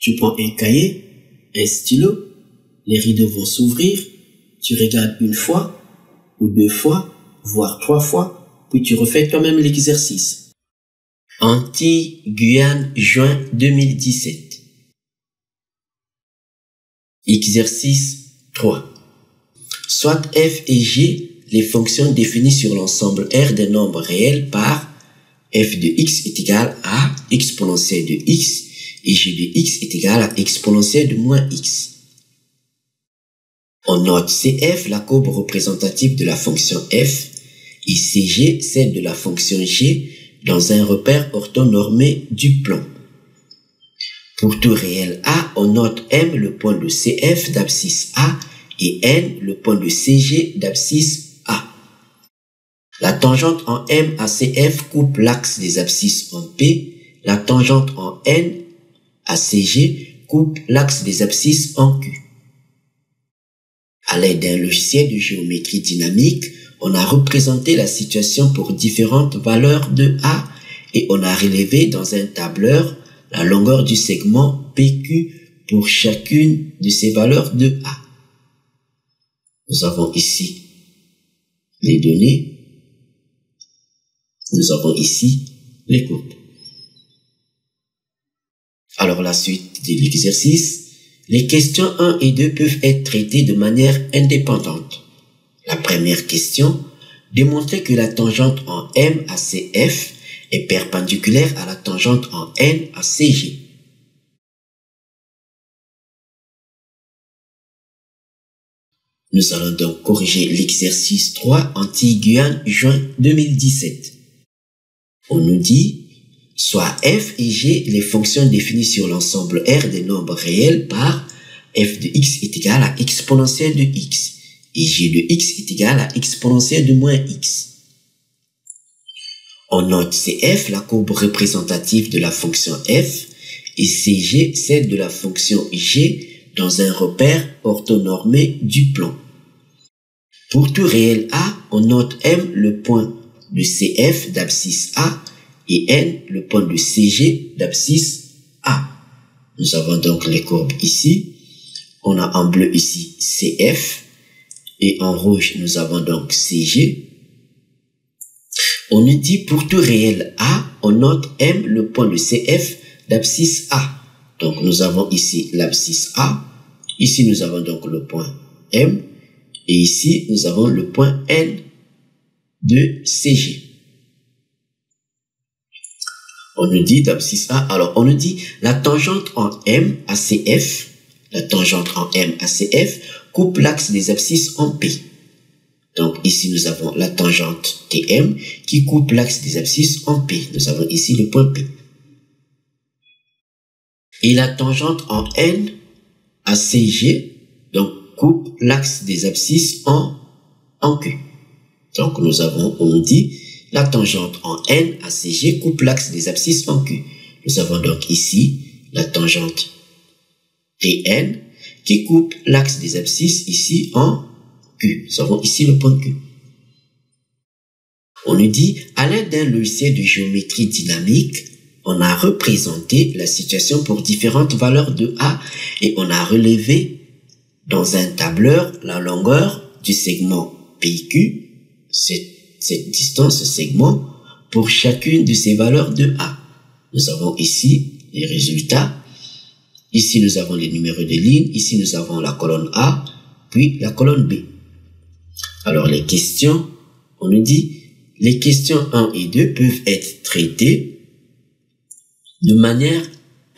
Tu prends un cahier, un stylo, les rideaux vont s'ouvrir, tu regardes une fois, ou deux fois, voire trois fois, puis tu refais toi-même l'exercice. Antilles-Guyane, juin 2017. Exercice 3. Soit f et g les fonctions définies sur l'ensemble R des nombres réels par f de x est égal à exponentielle de x et g de x est égal à exponentielle de moins x. On note CF la courbe représentative de la fonction f et CG celle de la fonction g dans un repère orthonormé du plan. Pour tout réel A, on note M le point de CF d'abscisse A et N le point de CG d'abscisse A. La tangente en M à CF coupe l'axe des abscisses en P. La tangente en N à CG coupe l'axe des abscisses en Q. À l'aide d'un logiciel de géométrie dynamique, on a représenté la situation pour différentes valeurs de A et on a relevé dans un tableur la longueur du segment PQ pour chacune de ces valeurs de A. Nous avons ici les données. Nous avons ici les courbes. Alors la suite de l'exercice. Les questions 1 et 2 peuvent être traitées de manière indépendante. La première question, démontrer que la tangente en M à CF est perpendiculaire à la tangente en N à CG. Nous allons donc corriger l'exercice 3 Antilles-Guyane, juin 2017. On nous dit soit f et g les fonctions définies sur l'ensemble R des nombres réels par f de x est égal à exponentielle de x et g de x est égal à exponentielle de moins x. On note CF la courbe représentative de la fonction f et CG celle de la fonction g dans un repère orthonormé du plan. Pour tout réel A, on note M le point de CF d'abscisse A et N le point de CG d'abscisse A. Nous avons donc les courbes ici. On a en bleu ici CF et en rouge nous avons donc CG. On nous dit pour tout réel A, on note M le point de CF d'abscisse A. Donc nous avons ici l'abscisse A. Ici nous avons donc le point M. Et ici nous avons le point N de CG. On nous dit d'abscisse A. Alors on nous dit la tangente en M à CF. La tangente en M à CF coupe l'axe des abscisses en P. Donc ici nous avons la tangente TM qui coupe l'axe des abscisses en P. Nous avons ici le point P. Et la tangente en N à CG donc coupe l'axe des abscisses en Q. Donc nous avons, on nous dit la tangente en N à CG coupe l'axe des abscisses en Q. Nous avons donc ici la tangente TN qui coupe l'axe des abscisses ici en Q. Nous avons ici le point Q. On nous dit, à l'aide d'un logiciel de géométrie dynamique, on a représenté la situation pour différentes valeurs de A et on a relevé dans un tableur la longueur du segment PQ, cette distance, ce segment, pour chacune de ces valeurs de A. Nous avons ici les résultats. Ici, nous avons les numéros de ligne. Ici, nous avons la colonne A, puis la colonne B. Alors, les questions, on nous dit, les questions 1 et 2 peuvent être traitées de manière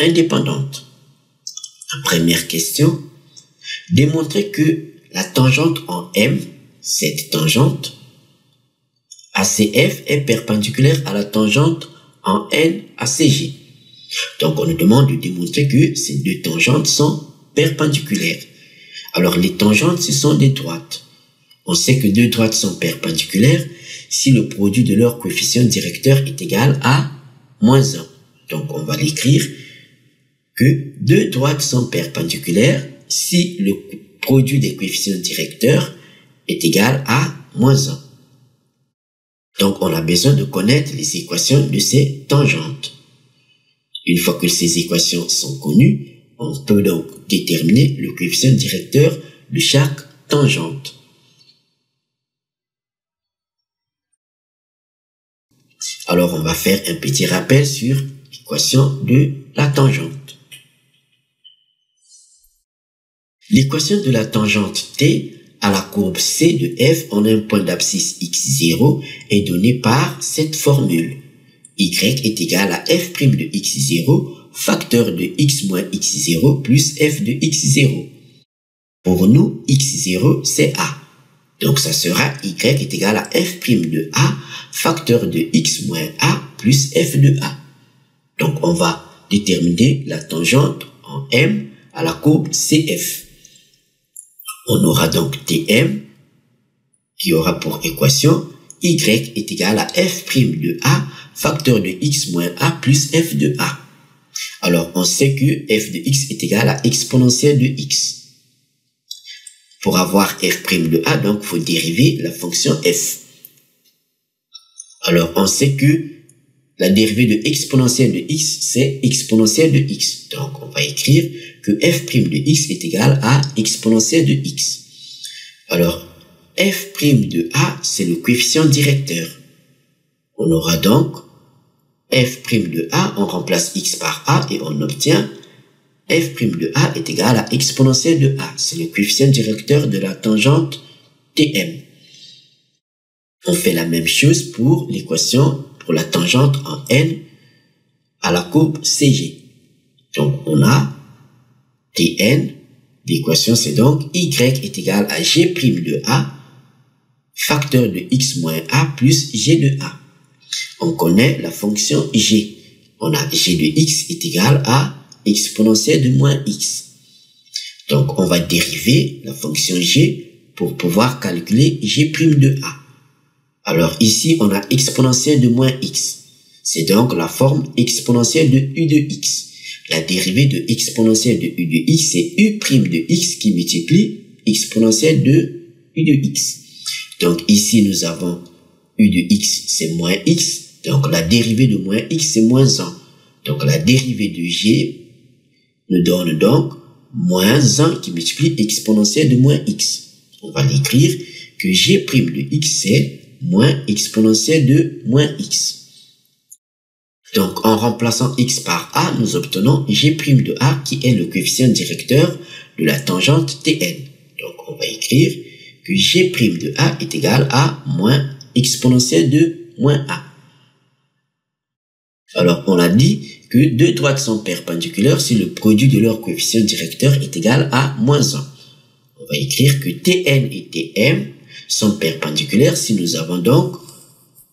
indépendante. La première question, démontrer que la tangente en M, cette tangente, ACF est perpendiculaire à la tangente en N ACG. Donc on nous demande de démontrer que ces deux tangentes sont perpendiculaires. Alors les tangentes, ce sont des droites. On sait que deux droites sont perpendiculaires si le produit de leur coefficient directeur est égal à moins 1. Donc on va l'écrire que deux droites sont perpendiculaires si le produit des coefficients directeurs est égal à moins 1. Donc on a besoin de connaître les équations de ces tangentes. Une fois que ces équations sont connues, on peut donc déterminer le coefficient directeur de chaque tangente. Alors, on va faire un petit rappel sur l'équation de la tangente. L'équation de la tangente T à la courbe C de f en un point d'abscisse x0 est donnée par cette formule. Y est égal à f' de x0 facteur de x moins x0 plus f de x0. Pour nous, x0 c'est a. Donc ça sera y est égal à f' de a facteur de x moins a plus f de a. Donc on va déterminer la tangente en m à la courbe CF. On aura donc Tm qui aura pour équation y est égal à f' de a facteur de x moins a plus f de a. Alors on sait que f de x est égal à exponentielle de x. Pour avoir f' de a, donc il faut dériver la fonction f. Alors on sait que la dérivée de exponentielle de x, c'est exponentielle de x. Donc on va écrire que f' de x est égal à exponentielle de x. Alors f' de a, c'est le coefficient directeur. On aura donc f' de a, on remplace x par a et on obtient f' de a est égal à exponentielle de a. C'est le coefficient directeur de la tangente Tm. On fait la même chose pour l'équation pour la tangente en n à la courbe CG. Donc on a Tn, l'équation c'est donc y est égal à g' de a facteur de x moins a plus g de a. On connaît la fonction g. On a g de x est égal à exponentielle de moins x. Donc on va dériver la fonction g pour pouvoir calculer g' de a. Alors ici on a exponentielle de moins x. C'est donc la forme exponentielle de u de x. La dérivée de exponentielle de u de x, c'est u' de x qui multiplie exponentielle de u de x. Donc ici nous avons u de x, c'est moins x. Donc la dérivée de moins x, c'est moins 1. Donc la dérivée de g nous donne donc moins 1 qui multiplie exponentielle de moins x. On va l'écrire que g' de x, c'est moins exponentielle de moins x. Donc, en remplaçant x par a, nous obtenons g' de a qui est le coefficient directeur de la tangente Tn. Donc, on va écrire que g' de a est égal à moins exponentielle de moins a. Alors, on a dit que deux droites sont perpendiculaires si le produit de leur coefficient directeur est égal à moins 1. On va écrire que Tn et Tm sont perpendiculaires si nous avons donc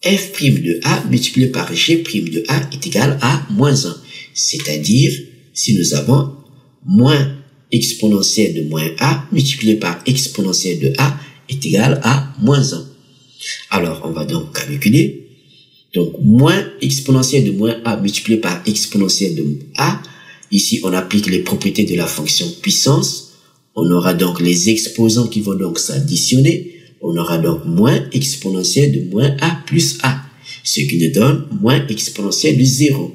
f' de a multiplié par g' de a est égal à moins 1. C'est-à-dire si nous avons moins exponentielle de moins a multiplié par exponentielle de a est égal à moins 1. Alors on va donc calculer. Donc moins exponentielle de moins a multiplié par exponentielle de a. Ici on applique les propriétés de la fonction puissance. On aura donc les exposants qui vont donc s'additionner. On aura donc moins exponentielle de moins a plus a, ce qui nous donne moins exponentielle de 0.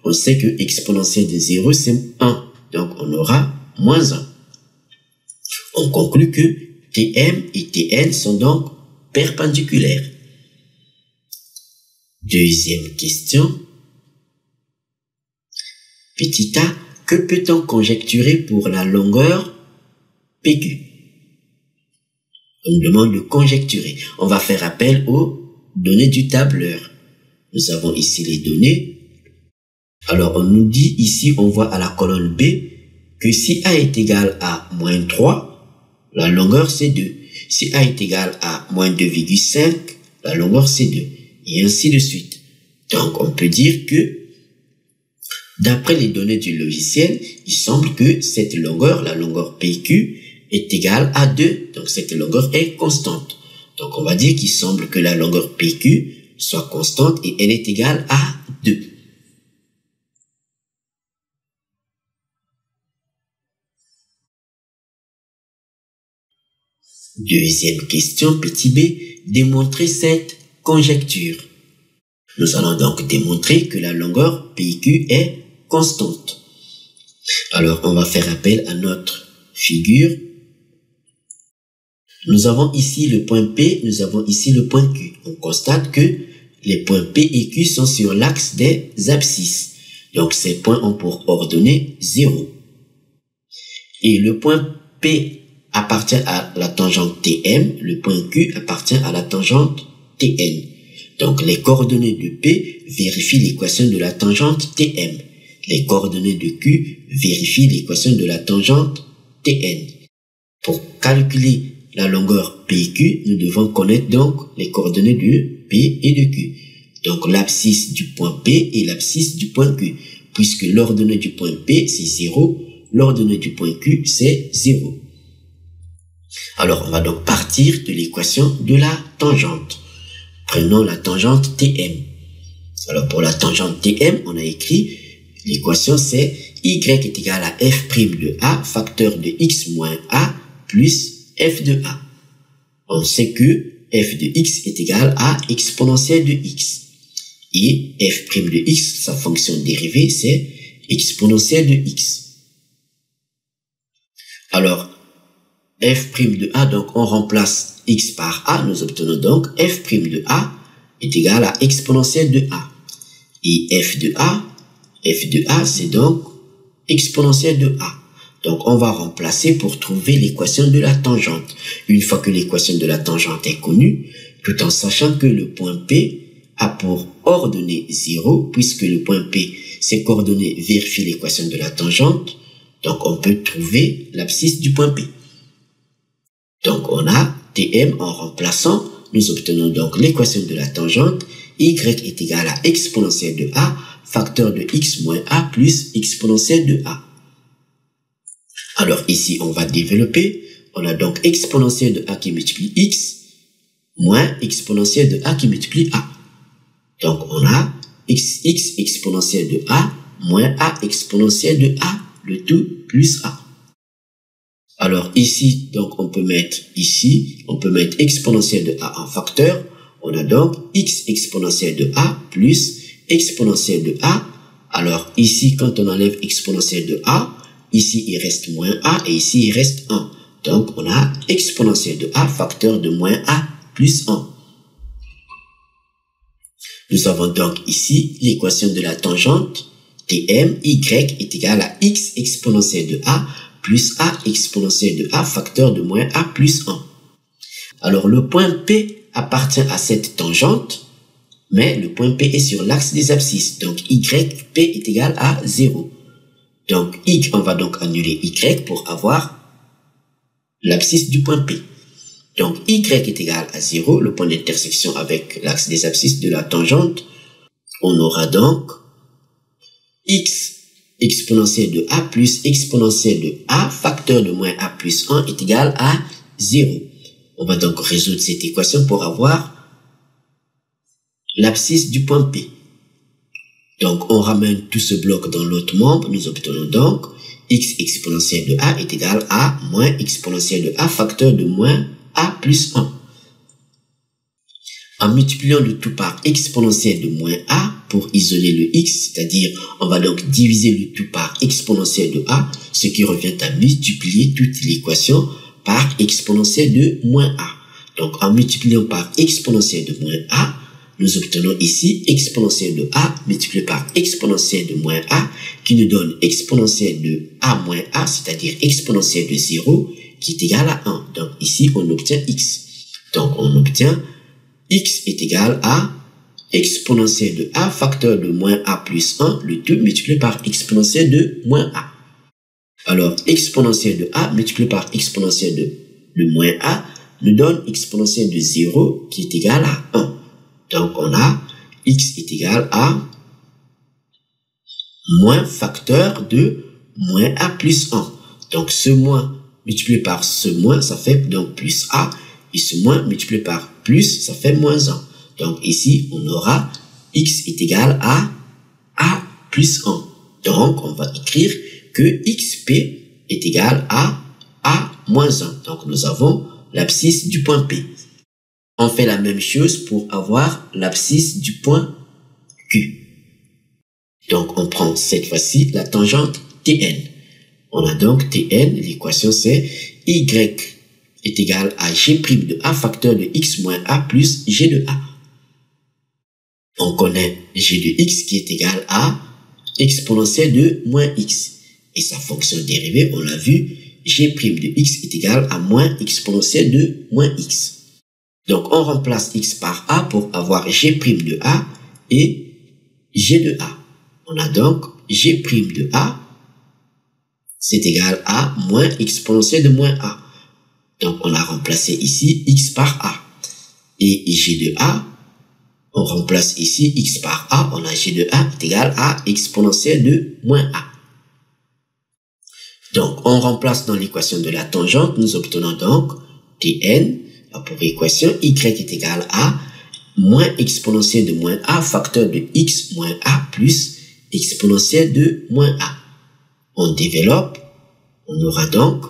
On sait que exponentielle de 0, c'est 1. Donc, on aura moins 1. On conclut que Tm et Tn sont donc perpendiculaires. Deuxième question. Petit a, que peut-on conjecturer pour la longueur PQ? On nous demande de conjecturer. On va faire appel aux données du tableur. Nous avons ici les données. Alors, on nous dit ici, on voit à la colonne B que si A est égal à moins 3, la longueur c'est 2. Si A est égal à moins 2,5, la longueur c'est 2. Et ainsi de suite. Donc, on peut dire que d'après les données du logiciel, il semble que cette longueur, la longueur PQ, est égale à 2, donc cette longueur est constante. Donc on va dire qu'il semble que la longueur PQ soit constante et elle est égale à 2. Deuxième question, petit b, démontrer cette conjecture. Nous allons donc démontrer que la longueur PQ est constante. Alors, on va faire appel à notre figure. Nous avons ici le point P, nous avons ici le point Q. On constate que les points P et Q sont sur l'axe des abscisses. Donc, ces points ont pour ordonnée 0. Et le point P appartient à la tangente TM, le point Q appartient à la tangente TN. Donc, les coordonnées de P vérifient l'équation de la tangente TM. Les coordonnées de Q vérifient l'équation de la tangente TN. Pour calculer la longueur PQ, nous devons connaître donc les coordonnées de P et de Q. Donc, l'abscisse du point P et l'abscisse du point Q. Puisque l'ordonnée du point P, c'est 0, l'ordonnée du point Q, c'est 0. Alors, on va donc partir de l'équation de la tangente. Prenons la tangente TM. Alors, pour la tangente TM, on a écrit l'équation, c'est y est égal à f' de a, facteur de x moins a, plus f de a. On sait que f de x est égal à exponentielle de x. Et f' de x, sa fonction dérivée, c'est exponentielle de x. Alors, f' de a, donc on remplace x par a, nous obtenons donc f' de a est égal à exponentielle de a. Et f de a, c'est donc exponentielle de a. Donc, on va remplacer pour trouver l'équation de la tangente. Une fois que l'équation de la tangente est connue, tout en sachant que le point P a pour ordonnée 0, puisque le point P, ses coordonnées vérifient l'équation de la tangente, donc on peut trouver l'abscisse du point P. Donc, on a Tm en remplaçant, nous obtenons donc l'équation de la tangente, y est égal à exponentielle de a, facteur de x moins a plus exponentielle de a. Alors ici, on va développer. On a donc exponentielle de a qui multiplie x moins exponentielle de a qui multiplie a. Donc on a x exponentielle de a moins a exponentielle de a, le tout plus a. Alors ici, donc on peut mettre exponentielle de a en facteur. On a donc x exponentielle de a plus exponentielle de a. Alors ici, quand on enlève exponentielle de a, ici il reste moins a et ici il reste 1. Donc on a exponentielle de a facteur de moins a plus 1. Nous avons donc ici l'équation de la tangente Tm, y est égal à x exponentielle de a plus a exponentielle de a facteur de moins a plus 1. Alors le point P appartient à cette tangente, mais le point P est sur l'axe des abscisses. Donc P est égal à 0. Donc on va donc annuler y pour avoir l'abscisse du point P. Donc y est égal à 0, le point d'intersection avec l'axe des abscisses de la tangente. On aura donc x exponentielle de a plus exponentielle de a facteur de moins a plus 1 est égal à 0. On va donc résoudre cette équation pour avoir l'abscisse du point P. Donc, on ramène tout ce bloc dans l'autre membre. Nous obtenons donc x exponentielle de a est égal à moins exponentielle de a facteur de moins a plus 1. En multipliant le tout par exponentielle de moins a pour isoler le x, c'est-à-dire on va donc diviser le tout par exponentielle de a, ce qui revient à multiplier toute l'équation par exponentielle de moins a. Donc, en multipliant par exponentielle de moins a, nous obtenons ici exponentielle de a multiplié par exponentielle de moins a qui nous donne exponentielle de a moins a, c'est-à-dire exponentielle de 0 qui est égal à 1. Donc ici, on obtient x. Donc on obtient x est égal à exponentielle de a facteur de moins a plus 1, le tout multiplié par exponentielle de moins a. Alors exponentielle de a multiplié par exponentielle de moins a nous donne exponentielle de 0 qui est égal à 1. Donc, on a x est égal à moins facteur de moins a plus 1. Donc, ce moins multiplié par ce moins, ça fait donc plus a. Et ce moins multiplié par plus, ça fait moins 1. Donc, ici, on aura x est égal à a plus 1. Donc, on va écrire que xp est égal à a moins 1. Donc, nous avons l'abscisse du point P. On fait la même chose pour avoir l'abscisse du point Q. Donc, on prend cette fois-ci la tangente Tn. On a donc Tn, l'équation c'est y est égal à g' de a facteur de x moins a plus g de a. On connaît g de x qui est égal à exponentielle de moins x. Et sa fonction dérivée, on l'a vu, g' de x est égal à moins exponentielle de moins x. Donc on remplace x par a pour avoir g' de a et g de a. On a donc g' de a, c'est égal à moins exponentielle de moins a. Donc on a remplacé ici x par a. Et g de a, on remplace ici x par a, on a g de a est égal à exponentielle de moins a. Donc on remplace dans l'équation de la tangente, nous obtenons donc Tn, pour équation y est égal à moins exponentielle de moins a facteur de x moins a plus exponentielle de moins a. On développe, on aura donc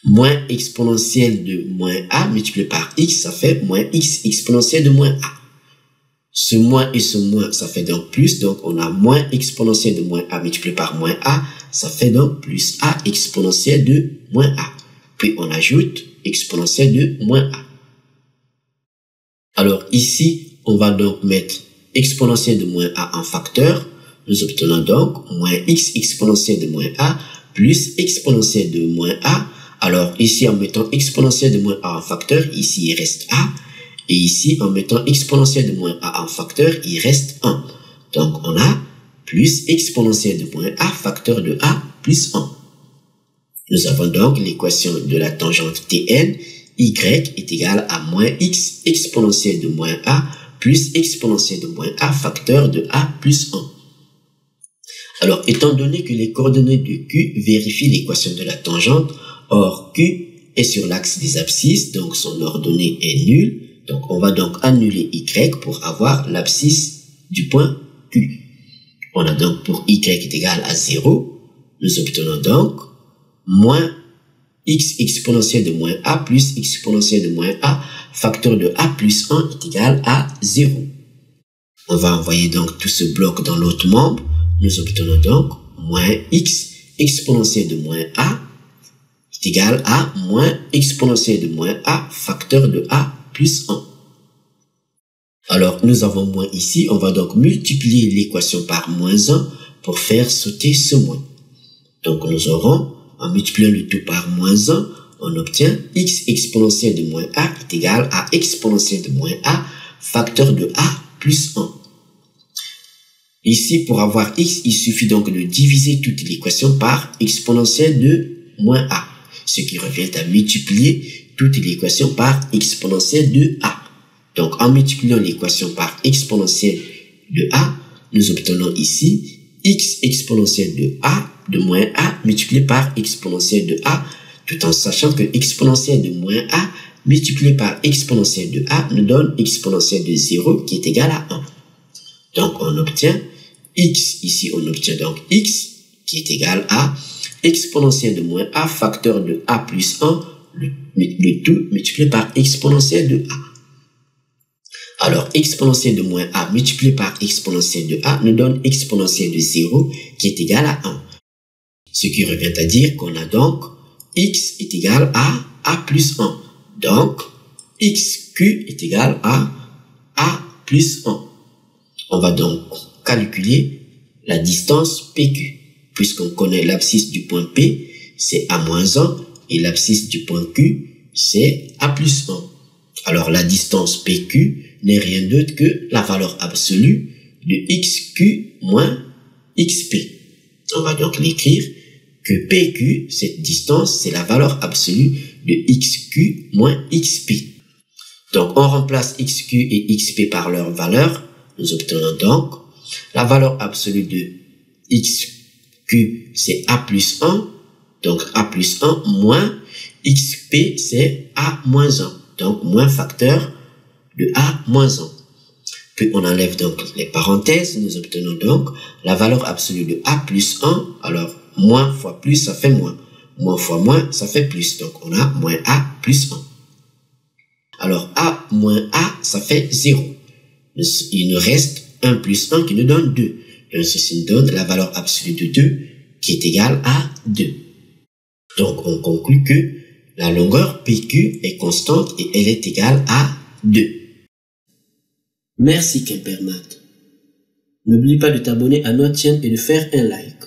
moins exponentielle de moins a multiplié par x, ça fait moins x exponentielle de moins a. Ce moins et ce moins, ça fait donc plus, donc on a moins exponentielle de moins a multiplié par moins a, ça fait donc plus a exponentielle de moins a. Puis on ajoute exponentielle de moins a. Alors ici, on va donc mettre exponentielle de moins a en facteur. Nous obtenons donc moins x exponentielle de moins a plus exponentielle de moins a. Alors ici, en mettant exponentielle de moins a en facteur, ici il reste a. Et ici, en mettant exponentielle de moins a en facteur, il reste 1. Donc on a plus exponentielle de moins a facteur de a plus 1. Nous avons donc l'équation de la tangente Tn, y est égal à moins x exponentielle de moins a plus exponentielle de moins a facteur de a plus 1. Alors, étant donné que les coordonnées de Q vérifient l'équation de la tangente, or Q est sur l'axe des abscisses, donc son ordonnée est nulle. Donc, on va donc annuler y pour avoir l'abscisse du point Q. On a donc pour y est égal à 0, nous obtenons donc moins x exponentielle de moins a plus exponentielle de moins a facteur de a plus 1 est égal à 0. On va envoyer donc tout ce bloc dans l'autre membre. Nous obtenons donc moins x exponentielle de moins a est égal à moins exponentielle de moins a facteur de a plus 1. Alors, nous avons moins ici. On va donc multiplier l'équation par moins 1 pour faire sauter ce moins. Donc, nous aurons, en multipliant le tout par moins 1, on obtient x exponentielle de moins a est égal à exponentielle de moins a facteur de a plus 1. Ici, pour avoir x, il suffit donc de diviser toute l'équation par exponentielle de moins a, ce qui revient à multiplier toute l'équation par exponentielle de a. Donc, en multipliant l'équation par exponentielle de a, nous obtenons ici x exponentielle de a de moins a multiplié par exponentielle de a, tout en sachant que exponentielle de moins a multiplié par exponentielle de a nous donne exponentielle de 0 qui est égal à 1. Donc, on obtient x, ici on obtient donc x qui est égal à exponentielle de moins a facteur de a plus 1, le tout multiplié par exponentielle de a. Alors, exponentielle de moins a multiplié par exponentielle de a nous donne exponentielle de 0 qui est égal à 1. Ce qui revient à dire qu'on a donc x est égal à a plus 1. Donc, xq est égal à a plus 1. On va donc calculer la distance PQ. Puisqu'on connaît l'abscisse du point P, c'est a moins 1, et l'abscisse du point Q, c'est a plus 1. Alors, la distance PQ n'est rien d'autre que la valeur absolue de xq moins xp. On va donc l'écrire que PQ, cette distance, c'est la valeur absolue de xq moins xp. Donc, on remplace xq et xp par leur valeur. Nous obtenons donc la valeur absolue de xq, c'est a plus 1. Donc, a plus 1 moins xp, c'est a moins 1. Donc, moins facteur de a moins 1. Puis, on enlève donc les parenthèses. Nous obtenons donc la valeur absolue de a plus 1. Alors, moins fois plus, ça fait moins. Moins fois moins, ça fait plus. Donc, on a moins a plus 1. Alors, a moins a, ça fait 0. Il nous reste 1 plus 1 qui nous donne 2. Donc, ceci nous donne la valeur absolue de 2 qui est égale à 2. Donc, on conclut que la longueur PQ est constante et elle est égale à 2. Merci Quimpermat. N'oublie pas de t'abonner à notre chaîne et de faire un like.